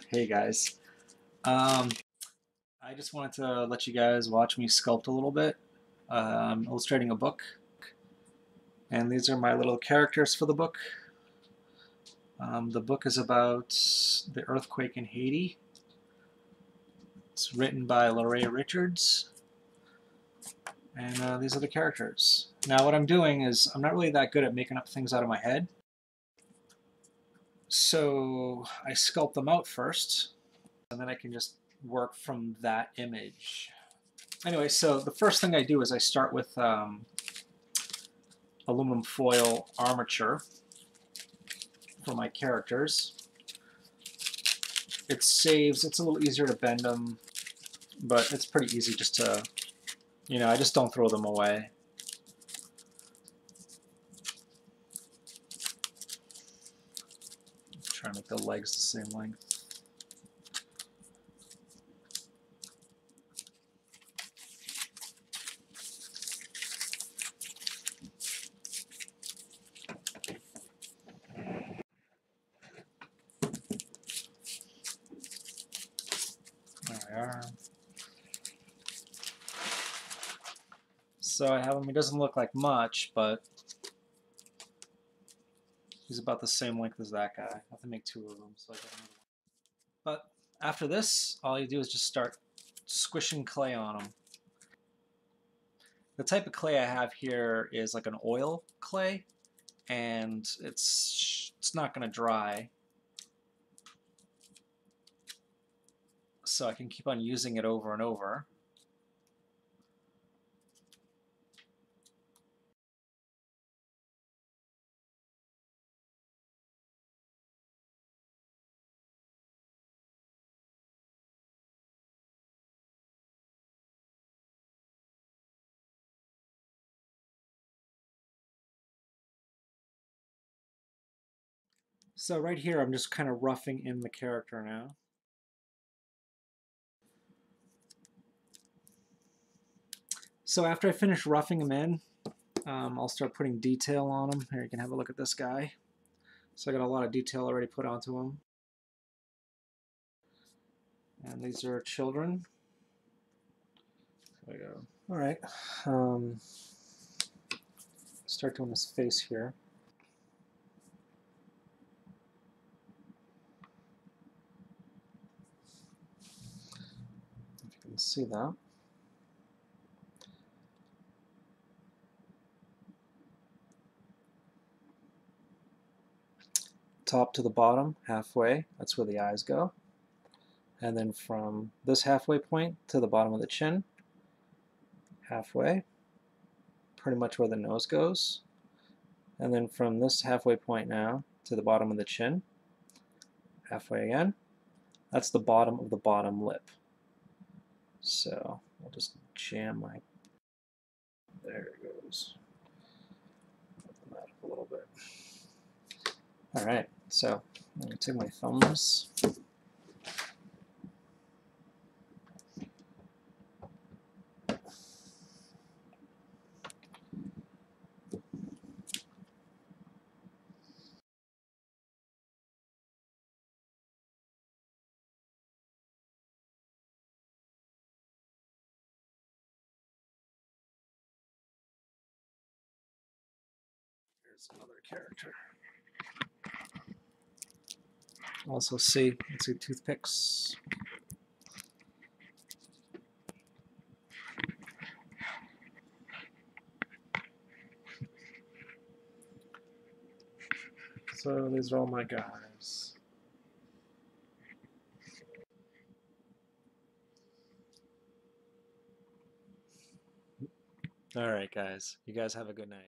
Hey guys. I just wanted to let you guys watch me sculpt a little bit. I'm illustrating a book, and these are my little characters for the book. The book is about the earthquake in Haiti. It's written by Lorraine Richards, and these are the characters. Now what I'm doing is, I'm not really that good at making up things out of my head, so I sculpt them out first, and then I can just work from that image. Anyway, so the first thing I do is I start with aluminum foil armature for my characters. It saves, it's a little easier to bend them, but it's pretty easy just to, I just don't throw them away. Try to make the legs the same length. There we are. So I have him, he doesn't look like much, but he's about the same length as that guy. I have to make two of them, so I got another one. But after this, all you do is just start squishing clay on them. The type of clay I have here is like an oil clay, and it's not going to dry. So I can keep on using it over and over. So right here I'm just kind of roughing in the character now. So after I finish roughing him in, I'll start putting detail on him. Here, you can have a look at this guy. So I got a lot of detail already put onto him. And these are children. There we go. All right. Start doing his face here. If you can see that. Top to the bottom, halfway, that's where the eyes go. And then from this halfway point to the bottom of the chin, halfway, pretty much where the nose goes. And then from this halfway point now to the bottom of the chin, halfway again, that's the bottom of the bottom lip. So I'll just jam my, there it goes. Open that up a little bit. All right, so I'm going to take my thumbs. Here's another character. Also see, let's see toothpicks. So these are all my guys. All right, guys. You guys have a good night.